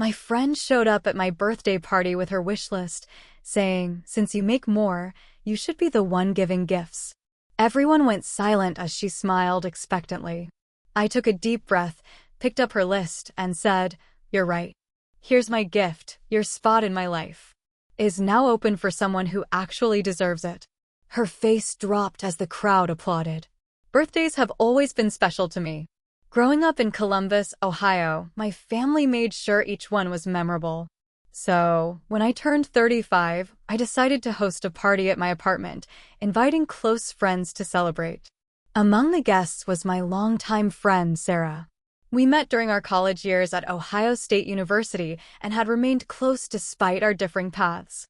My friend showed up at my birthday party with her wish list, saying, "Since you make more, you should be the one giving gifts." Everyone went silent as she smiled expectantly. I took a deep breath, picked up her list, and said, "You're right. Here's my gift. Your spot in my life is now open for someone who actually deserves it." Her face dropped as the crowd applauded. Birthdays have always been special to me. Growing up in Columbus, Ohio, my family made sure each one was memorable. So, when I turned 35, I decided to host a party at my apartment, inviting close friends to celebrate. Among the guests was my longtime friend, Sarah. We met during our college years at Ohio State University and had remained close despite our differing paths.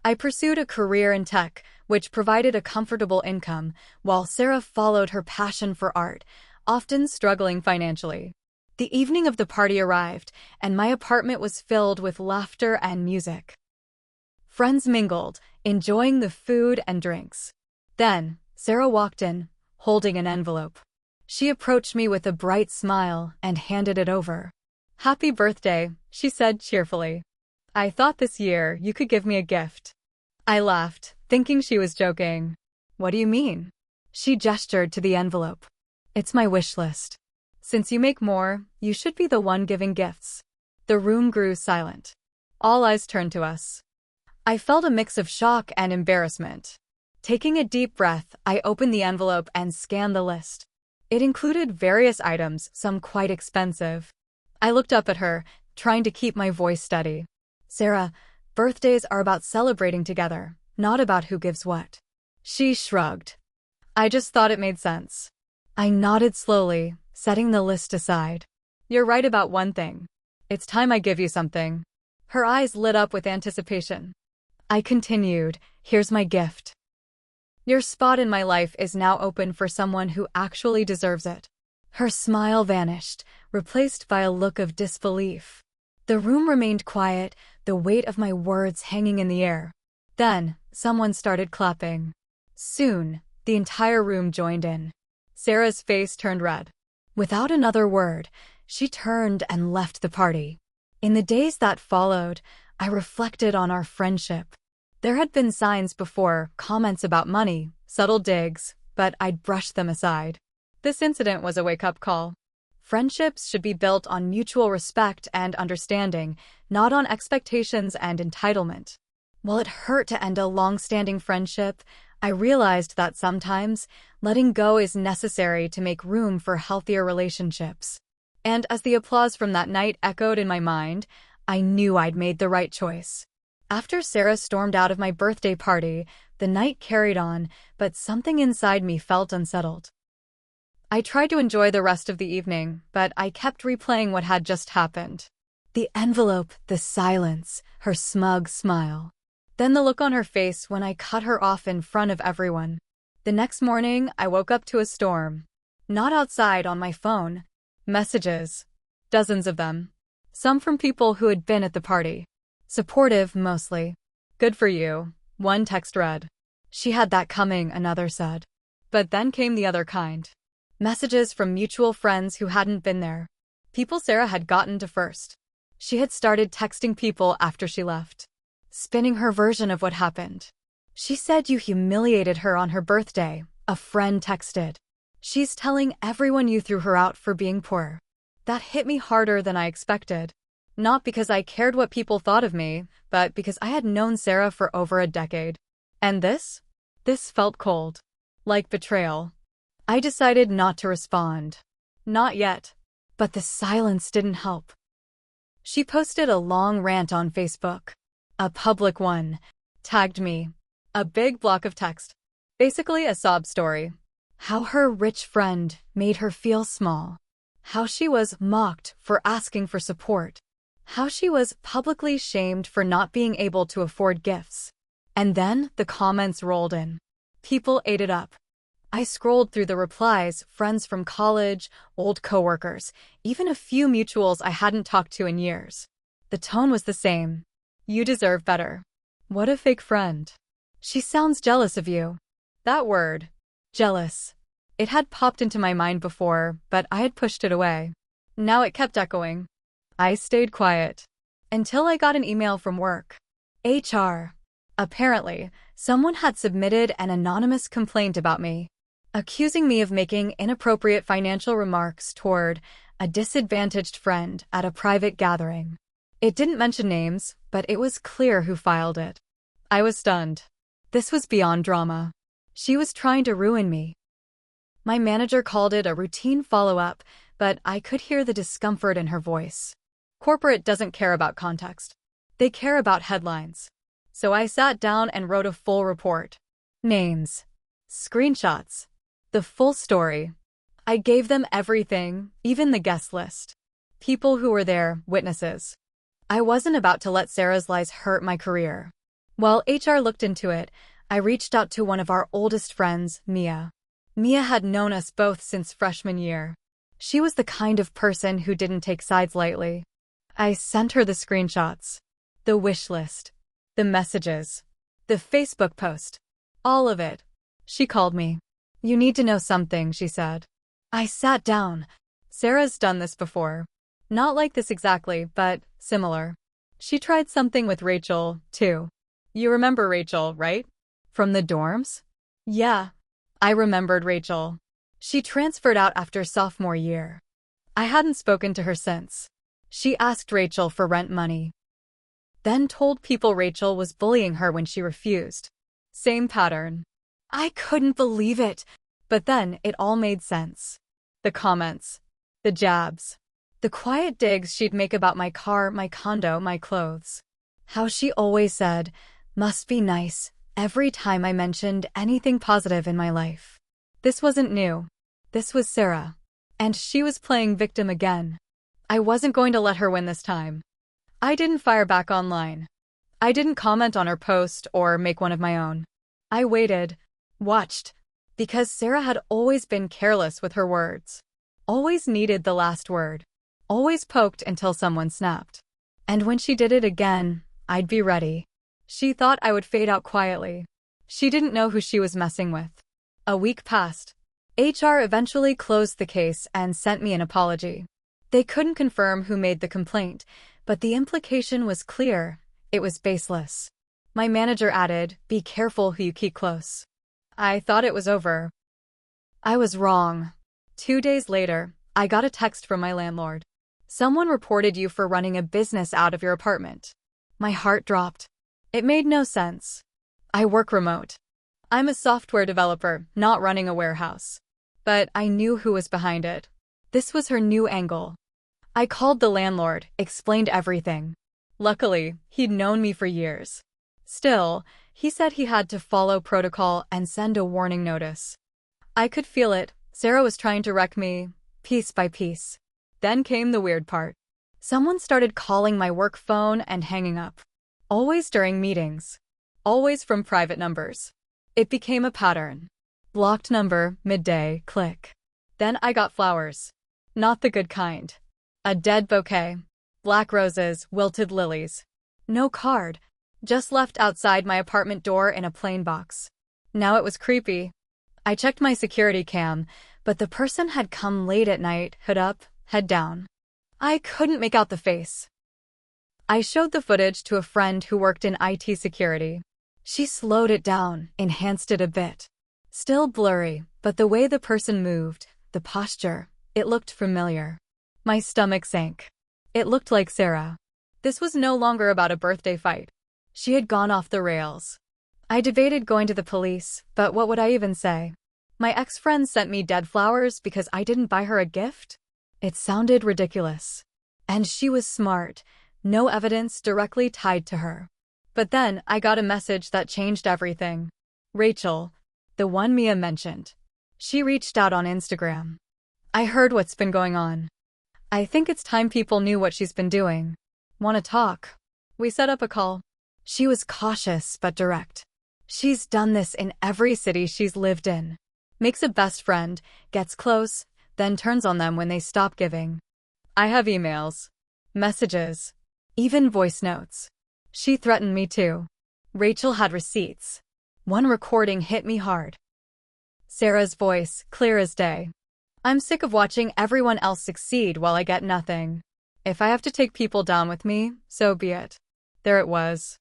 I pursued a career in tech, which provided a comfortable income, while Sarah followed her passion for art, often struggling financially. The evening of the party arrived, and my apartment was filled with laughter and music. Friends mingled, enjoying the food and drinks. Then, Sarah walked in, holding an envelope. She approached me with a bright smile and handed it over. "Happy birthday," she said cheerfully. "I thought this year you could give me a gift." I laughed, thinking she was joking. "What do you mean?" She gestured to the envelope. "It's my wish list. Since you make more, you should be the one giving gifts." The room grew silent. All eyes turned to us. I felt a mix of shock and embarrassment. Taking a deep breath, I opened the envelope and scanned the list. It included various items, some quite expensive. I looked up at her, trying to keep my voice steady. "Sarah, birthdays are about celebrating together, not about who gives what." She shrugged. "I just thought it made sense." I nodded slowly, setting the list aside. "You're right about one thing. It's time I give you something." Her eyes lit up with anticipation. I continued, "Here's my gift. Your spot in my life is now open for someone who actually deserves it." Her smile vanished, replaced by a look of disbelief. The room remained quiet, the weight of my words hanging in the air. Then, someone started clapping. Soon, the entire room joined in. Sarah's face turned red. Without another word, she turned and left the party. In the days that followed, I reflected on our friendship. There had been signs before, comments about money, subtle digs, but I'd brushed them aside. This incident was a wake-up call. Friendships should be built on mutual respect and understanding, not on expectations and entitlement. While it hurt to end a long-standing friendship, I realized that sometimes letting go is necessary to make room for healthier relationships. And as the applause from that night echoed in my mind, I knew I'd made the right choice. After Sarah stormed out of my birthday party, the night carried on, but something inside me felt unsettled. I tried to enjoy the rest of the evening, but I kept replaying what had just happened. The envelope, the silence, her smug smile. Then the look on her face when I cut her off in front of everyone. The next morning, I woke up to a storm. Not outside on my phone. Messages. Dozens of them. Some from people who had been at the party. Supportive, mostly. "Good for you," one text read. "She had that coming," another said. But then came the other kind. Messages from mutual friends who hadn't been there. People Sarah had gotten to first. She had started texting people after she left, spinning her version of what happened. "She said you humiliated her on her birthday," a friend texted. "She's telling everyone you threw her out for being poor." That hit me harder than I expected. Not because I cared what people thought of me, but because I had known Sarah for over a decade. And this? This felt cold. Like betrayal. I decided not to respond. Not yet. But the silence didn't help. She posted a long rant on Facebook. A public one. Tagged me. A big block of text. Basically a sob story. How her rich friend made her feel small. How she was mocked for asking for support. How she was publicly shamed for not being able to afford gifts. And then the comments rolled in. People ate it up. I scrolled through the replies, friends from college, old coworkers, even a few mutuals I hadn't talked to in years. The tone was the same. "You deserve better." What a fake friend. "She sounds jealous of you." That word. Jealous. It had popped into my mind before, but I had pushed it away. Now it kept echoing. I stayed quiet. Until I got an email from work. HR. Apparently, someone had submitted an anonymous complaint about me, accusing me of making inappropriate financial remarks toward a disadvantaged friend at a private gathering. It didn't mention names, but it was clear who filed it. I was stunned. This was beyond drama. She was trying to ruin me. My manager called it a routine follow-up, but I could hear the discomfort in her voice. Corporate doesn't care about context. They care about headlines. So I sat down and wrote a full report. Names. Screenshots. The full story. I gave them everything, even the guest list. People who were there, witnesses. I wasn't about to let Sarah's lies hurt my career. While HR looked into it, I reached out to one of our oldest friends, Mia. Mia had known us both since freshman year. She was the kind of person who didn't take sides lightly. I sent her the screenshots, the wish list, the messages, the Facebook post, all of it. She called me. You need to know something, she said. I sat down. Sarah's done this before. Not like this exactly, but similar. She tried something with Rachel, too. You remember Rachel, right? From the dorms? Yeah. I remembered Rachel. She transferred out after sophomore year. I hadn't spoken to her since. She asked Rachel for rent money. Then told people Rachel was bullying her when she refused. Same pattern. I couldn't believe it. But then it all made sense. The comments. The jabs. The quiet digs she'd make about my car, my condo, my clothes. How she always said, "Must be nice," every time I mentioned anything positive in my life. This wasn't new. This was Sarah. And she was playing victim again. I wasn't going to let her win this time. I didn't fire back online. I didn't comment on her post or make one of my own. I waited, watched, because Sarah had always been careless with her words. Always needed the last word. Always poked until someone snapped. And when she did it again, I'd be ready. She thought I would fade out quietly. She didn't know who she was messing with. A week passed. HR eventually closed the case and sent me an apology. They couldn't confirm who made the complaint, but the implication was clear. It was baseless. My manager added, "Be careful who you keep close." I thought it was over. I was wrong. 2 days later, I got a text from my landlord. "Someone reported you for running a business out of your apartment." My heart dropped. It made no sense. I work remote. I'm a software developer, not running a warehouse. But I knew who was behind it. This was her new angle. I called the landlord, explained everything. Luckily, he'd known me for years. Still, he said he had to follow protocol and send a warning notice. I could feel it. Sarah was trying to wreck me, piece by piece. Then came the weird part. Someone started calling my work phone and hanging up. Always during meetings. Always from private numbers. It became a pattern. Blocked number, midday, click. Then I got flowers. Not the good kind. A dead bouquet. Black roses, wilted lilies. No card. Just left outside my apartment door in a plain box. Now it was creepy. I checked my security cam, but the person had come late at night, hood up, head down. I couldn't make out the face. I showed the footage to a friend who worked in IT security. She slowed it down, enhanced it a bit. Still blurry, but the way the person moved, the posture, it looked familiar. My stomach sank. It looked like Sarah. This was no longer about a birthday fight. She had gone off the rails. I debated going to the police, but what would I even say? My ex-friend sent me dead flowers because I didn't buy her a gift? It sounded ridiculous. And she was smart. No evidence directly tied to her. But then I got a message that changed everything. Rachel, the one Mia mentioned. She reached out on Instagram. I heard what's been going on. I think it's time people knew what she's been doing. Want to talk? We set up a call. She was cautious but direct. She's done this in every city she's lived in. Makes a best friend, gets close, then turns on them when they stop giving. I have emails, messages, even voice notes. She threatened me too. Rachel had receipts. One recording hit me hard. Sarah's voice, clear as day. "I'm sick of watching everyone else succeed while I get nothing. If I have to take people down with me, so be it. There it was.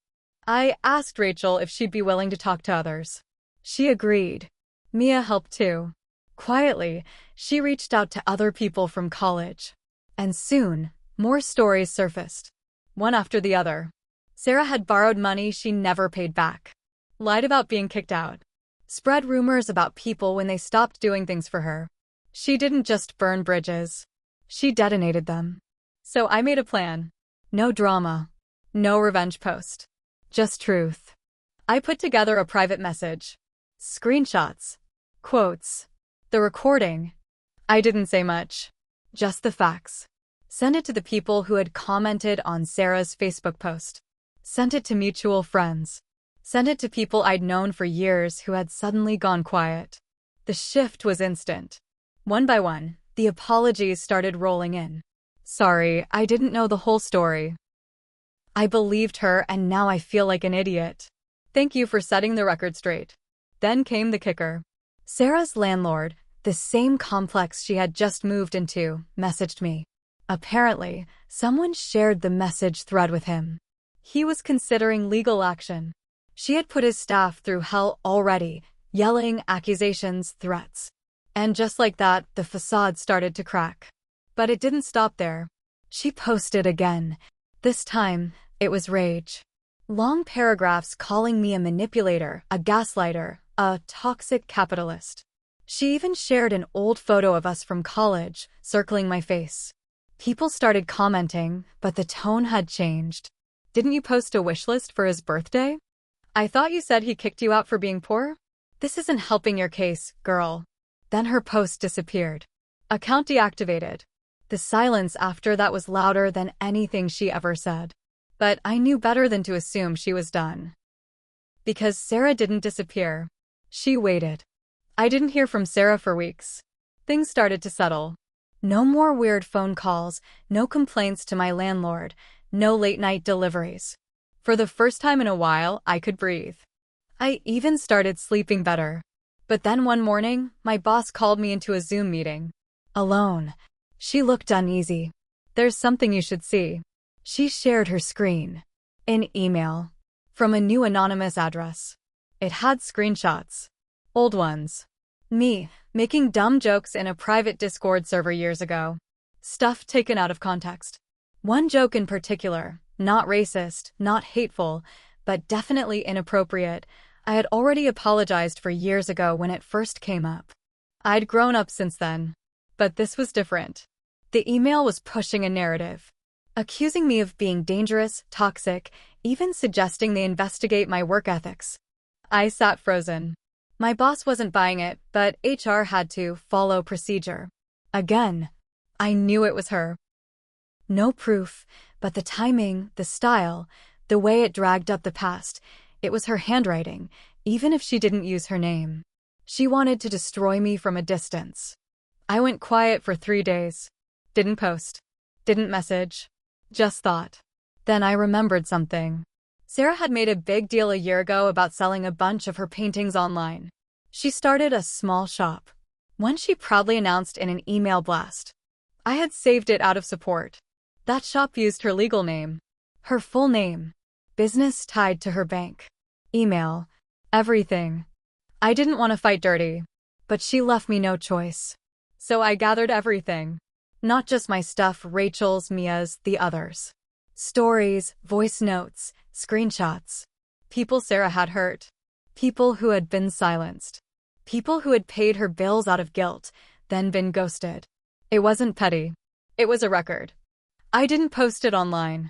I asked Rachel if she'd be willing to talk to others. She agreed. Mia helped too. Quietly, she reached out to other people from college. And soon, more stories surfaced. One after the other. Sarah had borrowed money she never paid back. Lied about being kicked out. Spread rumors about people when they stopped doing things for her. She didn't just burn bridges. She detonated them. So I made a plan. No drama. No revenge post. Just truth. I put together a private message. Screenshots. Quotes. The recording. I didn't say much. Just the facts. Sent it to the people who had commented on Sarah's Facebook post. Sent it to mutual friends. Sent it to people I'd known for years who had suddenly gone quiet. The shift was instant. One by one, the apologies started rolling in. Sorry, I didn't know the whole story. I believed her and now I feel like an idiot. Thank you for setting the record straight. Then came the kicker. Sarah's landlord, the same complex she had just moved into, messaged me. Apparently, someone shared the message thread with him. He was considering legal action. She had put his staff through hell already, yelling accusations, threats. And just like that, the facade started to crack. But it didn't stop there. She posted again. This time, it was rage. Long paragraphs calling me a manipulator, a gaslighter, a toxic capitalist. She even shared an old photo of us from college, circling my face. People started commenting, but the tone had changed. Didn't you post a wish list for his birthday? I thought you said he kicked you out for being poor? This isn't helping your case, girl. Then her post disappeared. Account deactivated. The silence after that was louder than anything she ever said. But I knew better than to assume she was done. Because Sarah didn't disappear. She waited. I didn't hear from Sarah for weeks. Things started to settle. No more weird phone calls, no complaints to my landlord, no late-night deliveries. For the first time in a while, I could breathe. I even started sleeping better. But then one morning, my boss called me into a Zoom meeting. Alone. She looked uneasy. There's something you should see. She shared her screen. An email. From a new anonymous address. It had screenshots. Old ones. Me, making dumb jokes in a private Discord server years ago. Stuff taken out of context. One joke in particular, not racist, not hateful, but definitely inappropriate, I had already apologized for years ago when it first came up. I'd grown up since then. But this was different. The email was pushing a narrative. Accusing me of being dangerous, toxic, even suggesting they investigate my work ethics. I sat frozen. My boss wasn't buying it, but HR had to follow procedure. Again, I knew it was her. No proof, but the timing, the style, the way it dragged up the past, it was her handwriting, even if she didn't use her name. She wanted to destroy me from a distance. I went quiet for 3 days. Didn't post. Didn't message. Just thought. Then I remembered something. Sarah had made a big deal a year ago about selling a bunch of her paintings online. She started a small shop. One she proudly announced in an email blast. I had saved it out of support. That shop used her legal name. Her full name. Business tied to her bank. Email. Everything. I didn't want to fight dirty. But she left me no choice. So I gathered everything. Not just my stuff, Rachel's, Mia's, the others. Stories, voice notes, screenshots. People Sarah had hurt. People who had been silenced. People who had paid her bills out of guilt, then been ghosted. It wasn't petty. It was a record. I didn't post it online.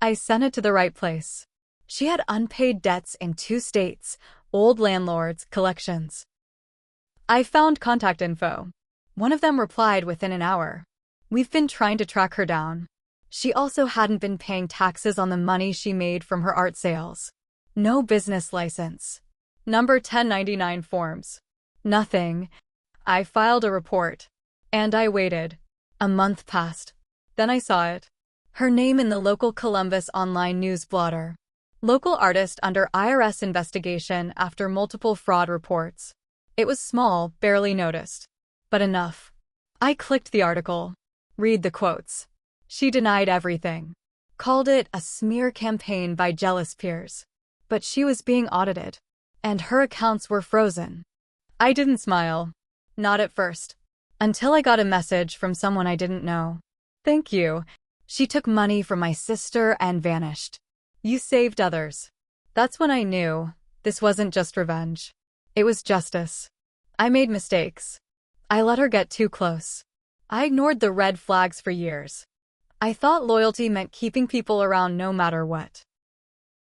I sent it to the right place. She had unpaid debts in 2 states, old landlords, collections. I found contact info. One of them replied within an hour. We've been trying to track her down. She also hadn't been paying taxes on the money she made from her art sales. No business license. Number 1099 forms. Nothing. I filed a report. And I waited. A month passed. Then I saw it. Her name in the local Columbus online news blotter. Local artist under IRS investigation after multiple fraud reports. It was small, barely noticed. But enough. I clicked the article. Read the quotes. She denied everything. Called it a smear campaign by jealous peers. But she was being audited. And her accounts were frozen. I didn't smile. Not at first. Until I got a message from someone I didn't know. Thank you. She took money from my sister and vanished. You saved others. That's when I knew this wasn't just revenge. It was justice. I made mistakes. I let her get too close. I ignored the red flags for years. I thought loyalty meant keeping people around no matter what.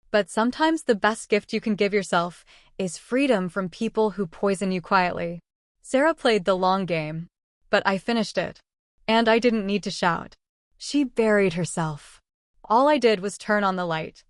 But sometimes the best gift you can give yourself is freedom from people who poison you quietly. Sarah played the long game, but I finished it. And I didn't need to shout. She buried herself. All I did was turn on the light.